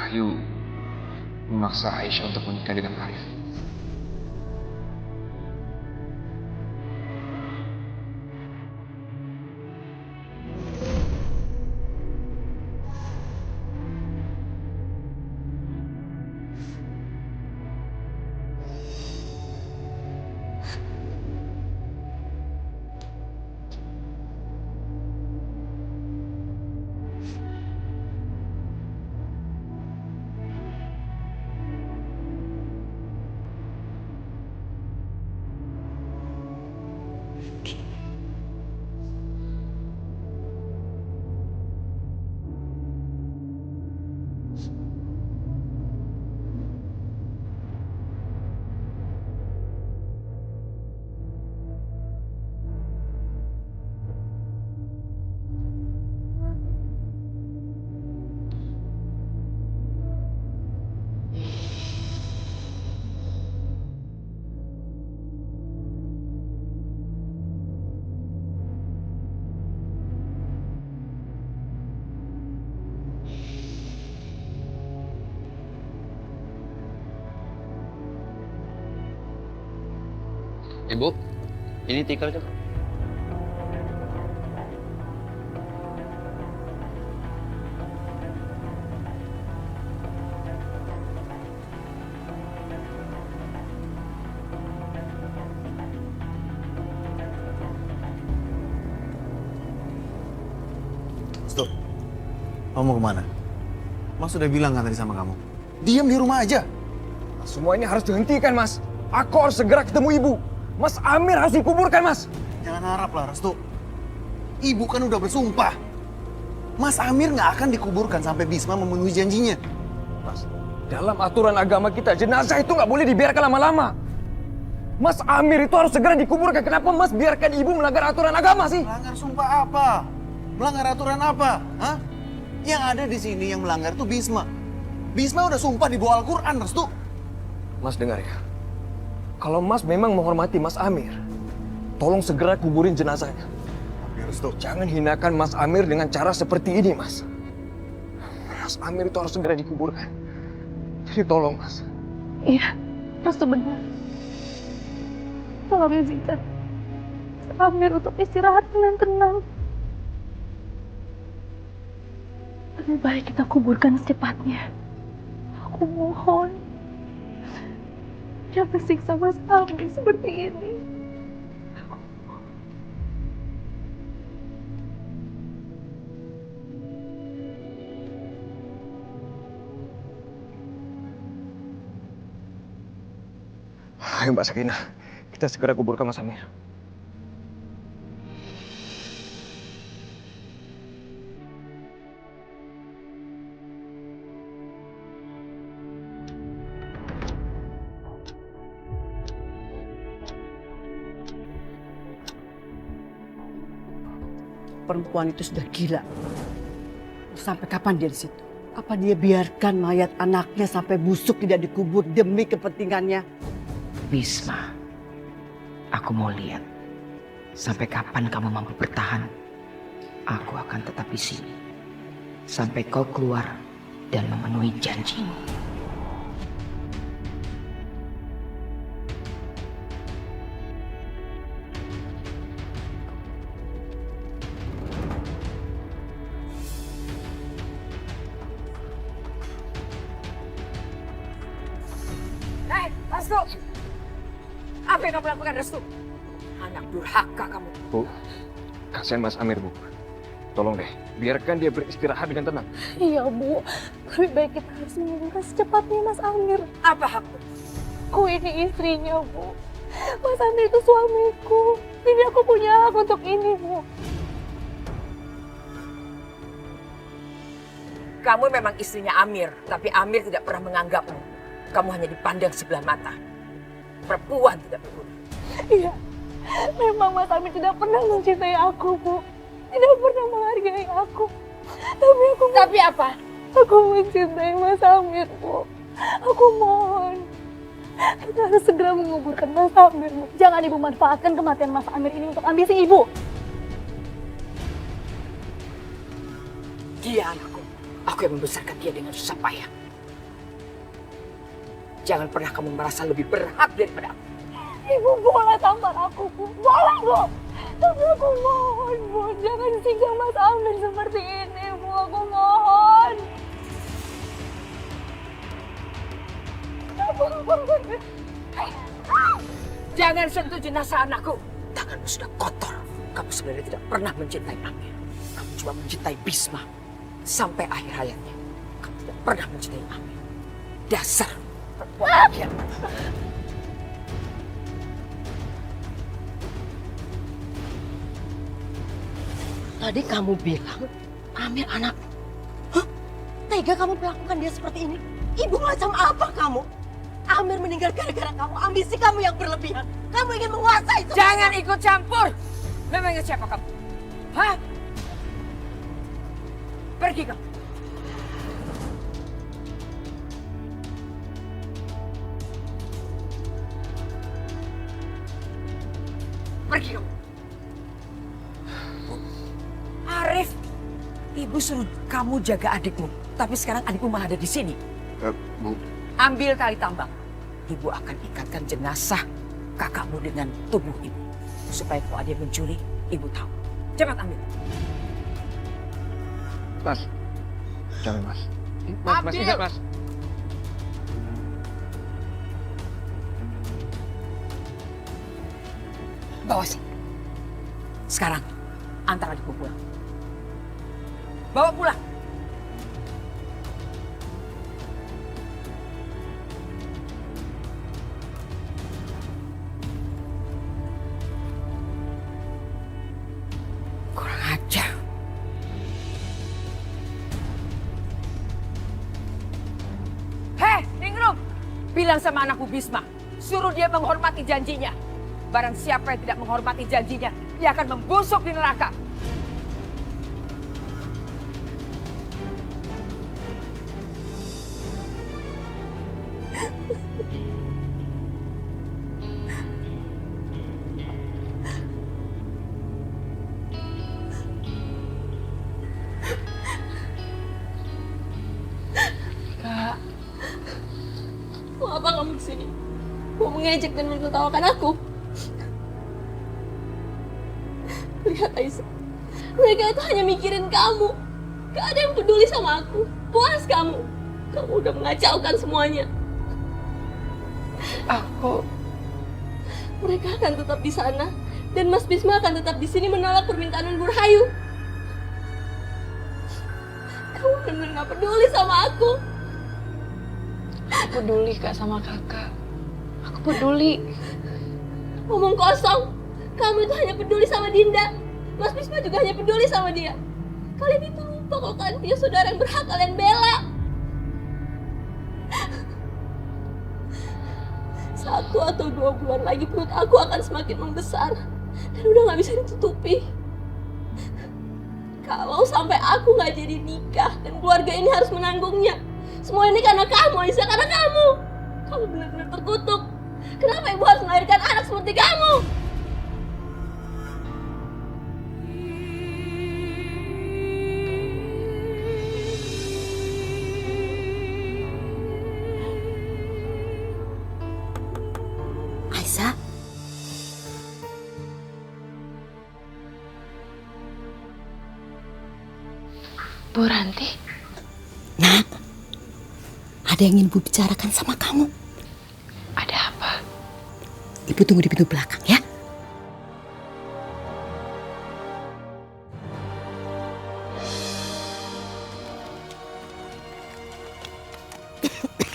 Rahayu memaksa Aisyah untuk menikah dengan Arif. Ibu, ini tikelnya. Stop. Kamu mau kemana? Mas sudah bilang kan tadi sama kamu. Diam di rumah aja. Semua ini harus dihentikan, Mas. Aku harus segera ketemu ibu. Mas Amir harus dikuburkan, Mas. Jangan harap lah, Restu. Ibu kan udah bersumpah. Mas Amir nggak akan dikuburkan sampai Bisma memenuhi janjinya. Mas, dalam aturan agama kita, jenazah itu nggak boleh dibiarkan lama-lama. Mas Amir itu harus segera dikuburkan. Kenapa Mas biarkan ibu melanggar aturan agama sih? Melanggar sumpah apa? Melanggar aturan apa? Hah? Yang ada di sini yang melanggar tuh Bisma. Bisma udah sumpah di bawah Al-Quran, Restu. Mas dengar ya. Kalau Mas memang menghormati Mas Amir, tolong segera kuburin jenazahnya. Oke, Restu. Jangan hinakan Mas Amir dengan cara seperti ini, Mas. Mas Amir itu harus segera dikuburkan. Jadi tolong, Mas. Iya, Mas tuh benar. Tolong izinkan Amir untuk istirahat dengan tenang. Lebih baik kita kuburkan secepatnya. Aku mohon. Jangan siksa Mas Amir seperti ini. Ayo Mbak Sakinah, kita segera kuburkan Mas Amir. Perempuan itu sudah gila. Sampai kapan dia di situ? Apa dia biarkan mayat anaknya sampai busuk tidak dikubur demi kepentingannya? Bisma, aku mau lihat sampai kapan kamu mampu bertahan. Aku akan tetap di sini sampai kau keluar dan memenuhi janjimu. Hei, Restu! Apa yang kamu lakukan, Restu? Anak durhaka kamu. Bu, kasihan Mas Amir, Bu. Tolong deh, biarkan dia beristirahat dengan tenang. Iya, Bu. Lebih baik kita harus menguburkan secepatnya Mas Amir. Apa hakmu? Aku ini istrinya, Bu. Mas Amir itu suamiku. Jadi aku punya hak untuk ini, Bu. Kamu memang istrinya Amir, tapi Amir tidak pernah menganggapmu. Kamu hanya dipandang sebelah mata. Perempuan tidak berguna. Iya, memang Mas Amir tidak pernah mencintai aku, Bu. Tidak pernah menghargai aku. Tapi apa? Aku mencintai Mas Amir, Bu. Aku mohon. Kita harus segera menguburkan Mas Amir, Bu. Jangan Ibu manfaatkan kematian Mas Amir ini untuk ambisi Ibu. Dia anakku. Aku yang membesarkan dia dengan susah payah. Jangan pernah kamu merasa lebih berhak daripada aku. Ibu boleh tampar aku, Bu. Boleh, Bu. Tapi aku mohon, Bu. Jangan siksa Mas Amir seperti ini, Bu. Aku mohon. Jangan sentuh jenazah anakku. Tanganmu sudah kotor. Kamu sebenarnya tidak pernah mencintai Amir. Kamu cuma mencintai Bisma. Sampai akhir hayatnya. Kamu tidak pernah mencintai Amir. Dasar perempuan pengkhianat. Tadi kamu bilang Amir anak. Hah? Tega kamu melakukan dia seperti ini? Ibu macam apa kamu? Amir meninggal gara-gara kamu. Ambisi kamu yang berlebihan. Kamu ingin menguasai semua. Jangan ikut campur. Memangnya siapa kamu? Hah? Pergi kamu. Pergi kamu. Arif, ibu suruh kamu jaga adikmu. Tapi sekarang adikmu malah ada di sini. Bu, Ambil tali tambang. Ibu akan ikatkan jenazah kakakmu dengan tubuh ibu. Supaya kalau ada yang mencuri, ibu tahu. Cepat ambil. Mas. Jangan, Mas. Mas, Ambil. tidak, Mas. Bawa sini. Sekarang, antar adikku pulang. Bawa pulang. Kurang ajar. Hei, Ningrum! Bilang sama anakku Bisma, suruh dia menghormati janjinya. Barang siapa yang tidak menghormati janjinya, dia akan membusuk di neraka. Kak, mau apa kamu kesini? Mau mengejek dan menertawakan aku? Lihat Aisyah, mereka itu hanya mikirin kamu. Gak ada yang peduli sama aku. Puas kamu. Kamu udah mengacaukan semuanya. Mereka akan tetap di sana dan Mas Bisma akan tetap di sini menolak permintaan Bu Rahayu. Kamu benar nggak peduli sama aku. Aku peduli Kak sama kakak. Aku peduli. Ngomong kosong. Kamu itu hanya peduli sama Dinda. Mas Bisma juga hanya peduli sama dia. Kalian itu lupa kalau kalian punya saudara yang berhak kalian bela. 1 atau 2 bulan lagi perut aku akan semakin membesar. Dan udah gak bisa ditutupi. Kalau sampai aku gak jadi nikah dan keluarga ini harus menanggungnya. Semua ini karena kamu, Aisyah, karena kamu. Kamu benar-benar terkutuk. Kenapa ibu harus melahirkan anak seperti kamu? Aisyah, Bu Ranti, Nak, ada yang ingin Ibu bicarakan sama kamu. ada apa? Ibu tunggu di pintu belakang ya.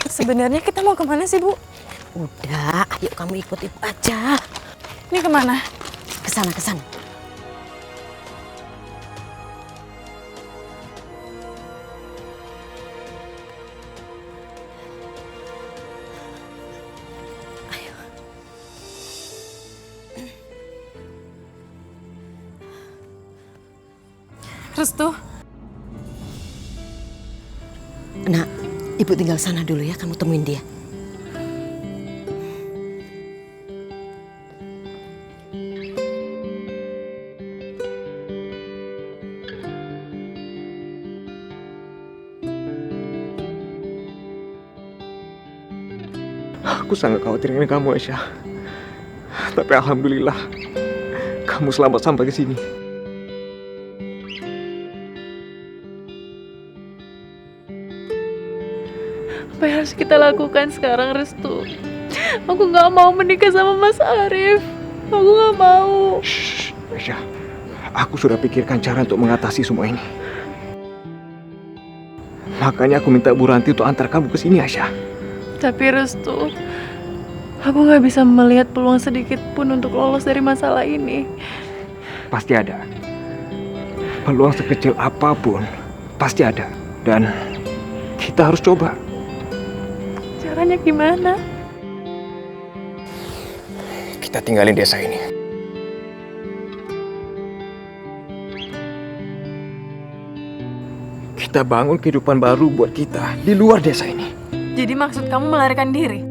Sebenarnya kita mau kemana sih, Bu? Udah, ayo kamu ikut Ibu aja. Ini kemana? Ke sana, ke sana. Restu. Nak, Ibu tinggal sana dulu ya, kamu temuin dia. Aku sangat khawatir dengan kamu, Aisyah. Tapi alhamdulillah, kamu selamat sampai ke sini. Apa yang harus kita lakukan sekarang, Restu? Aku nggak mau menikah sama Mas Arif. Aku nggak mau. Shh, Aisyah. Aku sudah pikirkan cara untuk mengatasi semua ini. Makanya aku minta Bu Ranti untuk antar kamu ke sini, Aisyah. Tapi Restu, aku nggak bisa melihat peluang sedikit pun untuk lolos dari masalah ini. Pasti ada. Peluang sekecil apapun, pasti ada. Dan kita harus coba. Caranya gimana? Kita tinggalin desa ini. Kita bangun kehidupan baru buat kita di luar desa ini. Jadi maksud kamu melarikan diri?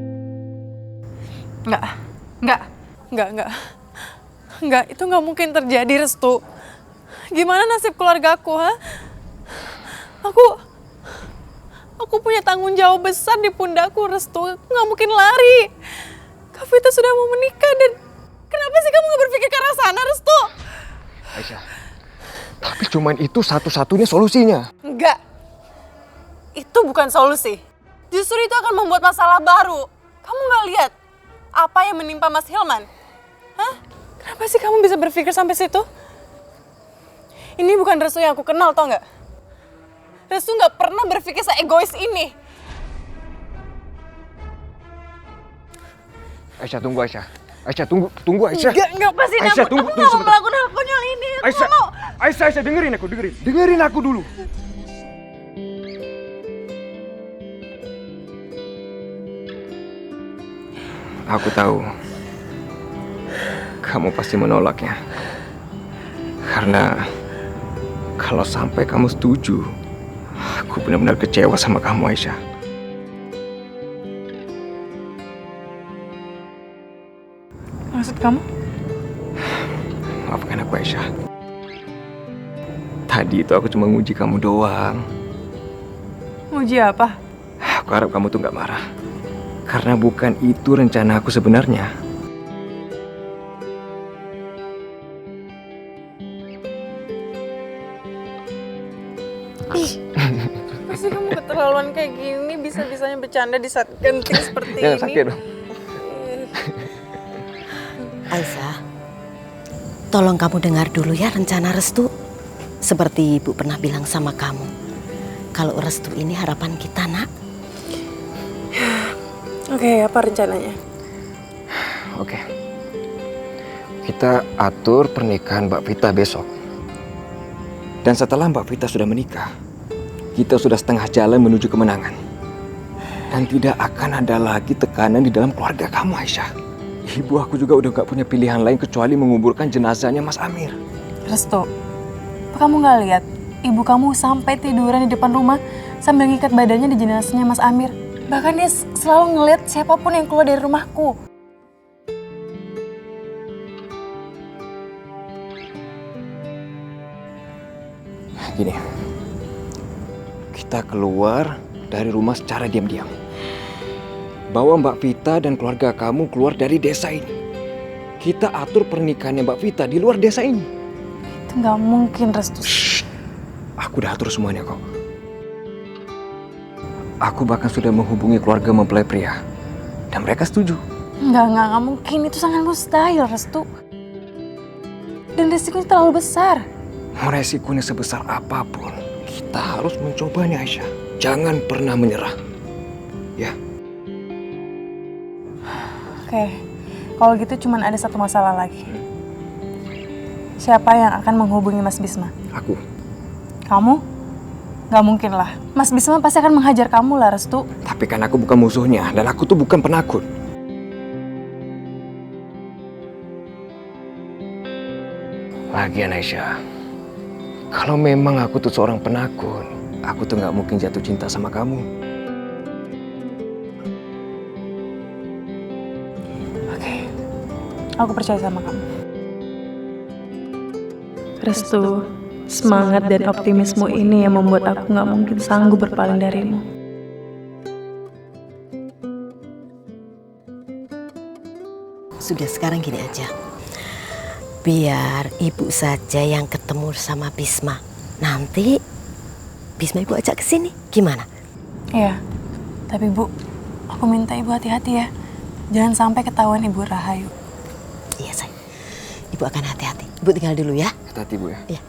Enggak, itu nggak mungkin terjadi, Restu. Gimana nasib keluargaku, ha? Aku punya tanggung jawab besar di pundakku, Restu. Aku nggak mungkin lari. Kak Vita sudah mau menikah dan kenapa sih kamu nggak berpikir ke arah sana, Restu? Aisyah, tapi cuman itu satu-satunya solusinya. Enggak. Itu bukan solusi. Justru itu akan membuat masalah baru. Kamu nggak lihat apa yang menimpa Mas Hilman? Hah? Kenapa sih kamu bisa berpikir sampai situ? Ini bukan Restu yang aku kenal, tau nggak? Restu nggak pernah berpikir se-egois ini. Aisyah, tunggu Aisyah. Aisyah, tunggu Aisyah. Enggak pasti Aisyah, aku tunggu nggak mau sebentar. melakukan hal konyol ini. Aku Aisyah, nggak mau. Aisyah, dengerin aku dulu. Aku tahu kamu pasti menolaknya. Karena kalau sampai kamu setuju, aku benar-benar kecewa sama kamu, Aisyah. Maksud kamu? Maafkan aku, Aisyah. Tadi itu aku cuma nguji kamu doang. Uji apa? Aku harap kamu tuh gak marah. Karena bukan itu rencana aku sebenarnya. Pasti kamu keterlaluan kayak gini, bisa-bisanya bercanda di saat genting seperti ini. Jangan sakit dong. Aisyah, tolong kamu dengar dulu ya rencana Restu. Seperti Ibu pernah bilang sama kamu, kalau Restu ini harapan kita, Nak. Oke, apa rencananya? Oke. Kita atur pernikahan Mbak Vita besok. Dan setelah Mbak Vita sudah menikah, kita sudah setengah jalan menuju kemenangan. Dan tidak akan ada lagi tekanan di dalam keluarga kamu, Aisyah. Ibu aku juga udah gak punya pilihan lain kecuali menguburkan jenazahnya Mas Amir. Restu, apa kamu gak lihat? Ibu kamu sampai tiduran di depan rumah sambil ngikat badannya di jenazahnya Mas Amir. Bahkan dia selalu ngeliat siapapun yang keluar dari rumahku. Gini, kita keluar dari rumah secara diam-diam. Bawa Mbak Vita dan keluarga kamu keluar dari desa ini. Kita atur pernikahannya Mbak Vita di luar desa ini. Itu gak mungkin, Restu. Shh, aku udah atur semuanya kok. Aku bahkan sudah menghubungi keluarga mempelai pria. Dan mereka setuju. Nggak mungkin. Itu sangat mustahil, Restu. Dan risikonya terlalu besar. Resikonya sebesar apapun, kita harus mencobanya, Aisyah. Jangan pernah menyerah. Ya. Oke, kalau gitu cuman ada satu masalah lagi. Siapa yang akan menghubungi Mas Bisma? Aku. Kamu? Gak mungkin lah. Mas Bisma pasti akan menghajar kamu lah, Restu. Tapi kan aku bukan musuhnya, dan aku tuh bukan penakut. Lagian Aisyah, kalau memang aku tuh seorang penakut, aku tuh gak mungkin jatuh cinta sama kamu. Oke, aku percaya sama kamu. Restu, semangat dan optimisme ini yang membuat aku gak mungkin sanggup berpaling darimu. Sudah, sekarang gini aja. Biar ibu saja yang ketemu sama Bisma. Nanti Bisma ibu ajak ke sini. Gimana? Iya, tapi Bu, aku minta Ibu hati-hati ya. Jangan sampai ketahuan Ibu Rahayu. Iya, sayang. Ibu akan hati-hati. Ibu tinggal dulu ya. Hati-hati, Bu ya. Iya.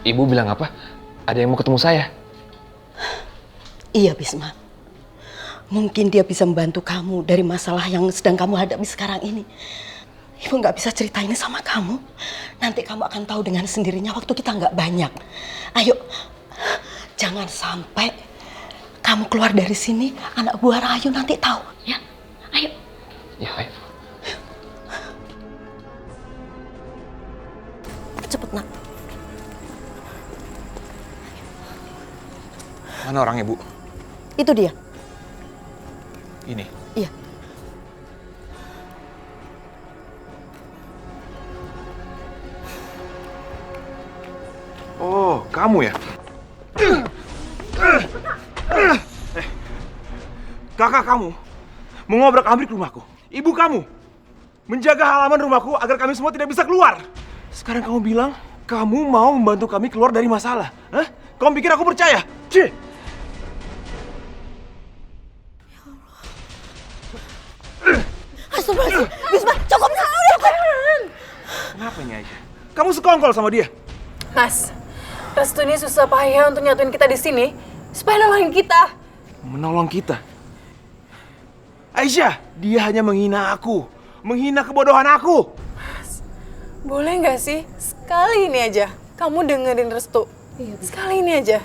Ibu bilang apa? Ada yang mau ketemu saya. Iya, Bisma. Mungkin dia bisa membantu kamu dari masalah yang sedang kamu hadapi sekarang ini. Ibu nggak bisa cerita ini sama kamu. Nanti kamu akan tahu dengan sendirinya waktu kita nggak banyak. Ayo, jangan sampai kamu keluar dari sini, anak buah Rahayu nanti tahu, ya. Ayo. Ya, ayo. Cepet, nak. Mana orangnya, Bu? Itu dia. Ini. Iya. Oh, kamu ya? Kakak kamu mengobrak-abrik rumahku. Ibu kamu menjaga halaman rumahku agar kami semua tidak bisa keluar. Sekarang kamu bilang kamu mau membantu kami keluar dari masalah. Hah? Kamu pikir aku percaya? Cih! Astagfirullahaladzim. Bisma, cukup. Kenapa ini aja? Kamu sekongkol sama dia? Mas, Restu ini susah payah untuk nyatuin kita di sini supaya nolongin kita. Menolong kita? Aisyah, dia hanya menghina aku. Menghina kebodohan aku. Mas, boleh nggak sih sekali ini aja kamu dengerin Restu? Sekali ini aja.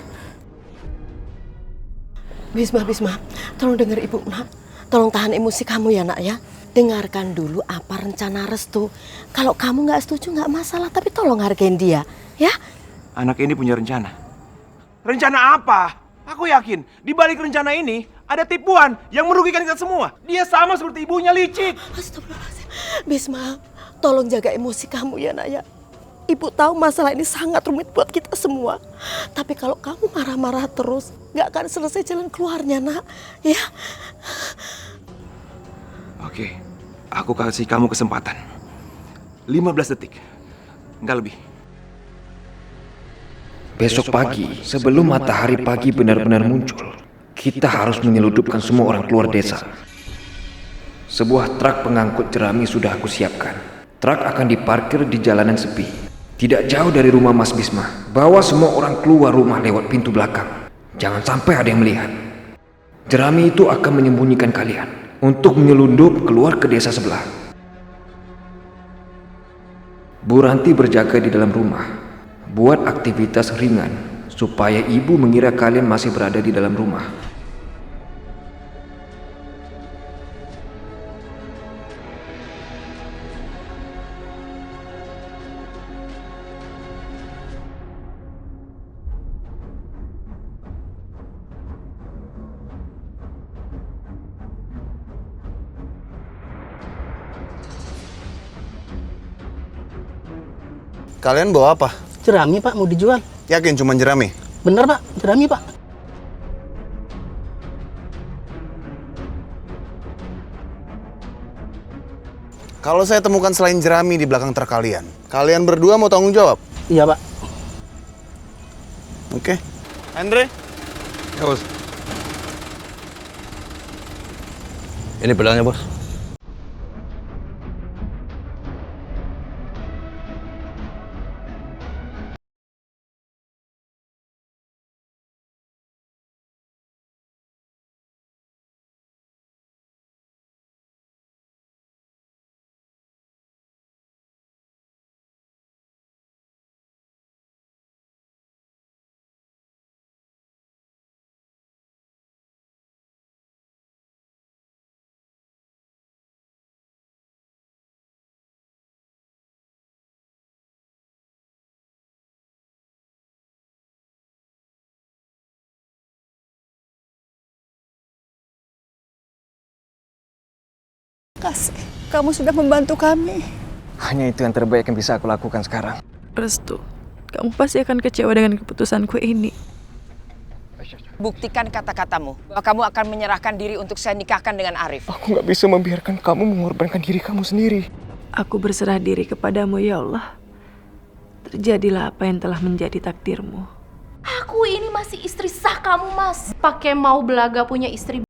Bisma, tolong denger ibu, nak. Tolong tahan emosi kamu ya, nak ya. Dengarkan dulu apa rencana Restu. Kalau kamu nggak setuju nggak masalah, tapi tolong hargain dia, ya. Anak ini punya rencana. Rencana apa? Aku yakin di balik rencana ini ada tipuan yang merugikan kita semua. Dia sama seperti ibunya, licik. Astagfirullahaladzim. Bisma, tolong jaga emosi kamu ya, nak ya. Ibu tahu masalah ini sangat rumit buat kita semua. Tapi kalau kamu marah-marah terus, nggak akan selesai jalan keluarnya, nak. Ya. Oke, aku kasih kamu kesempatan. 15 detik, nggak lebih. Besok pagi, sebelum matahari pagi benar-benar muncul, kita harus menyeludupkan semua orang keluar desa. Sebuah truk pengangkut jerami sudah aku siapkan. Truk akan diparkir di jalanan sepi, tidak jauh dari rumah Mas Bisma. Bawa semua orang keluar rumah lewat pintu belakang. Jangan sampai ada yang melihat. Jerami itu akan menyembunyikan kalian untuk menyelundup keluar ke desa sebelah. Bu Ranti berjaga di dalam rumah. Buat aktivitas ringan supaya ibu mengira kalian masih berada di dalam rumah. Kalian bawa apa? Jerami, Pak, mau dijual. Yakin cuma jerami? Bener, Pak, jerami, Pak. Kalau saya temukan selain jerami di belakang truk kalian, kalian berdua mau tanggung jawab? Iya, Pak. Oke. Andre? Ya, Bos. Ini pedangnya, Bos. Kasih, kamu sudah membantu kami. Hanya itu yang terbaik yang bisa aku lakukan sekarang. Restu, kamu pasti akan kecewa dengan keputusanku ini. Buktikan kata-katamu bahwa kamu akan menyerahkan diri untuk saya nikahkan dengan Arif. Aku gak bisa membiarkan kamu mengorbankan diri kamu sendiri. Aku berserah diri kepadamu ya Allah. Terjadilah apa yang telah menjadi takdirmu. Aku ini masih istri sah kamu, Mas. Pakai mau belaga punya istri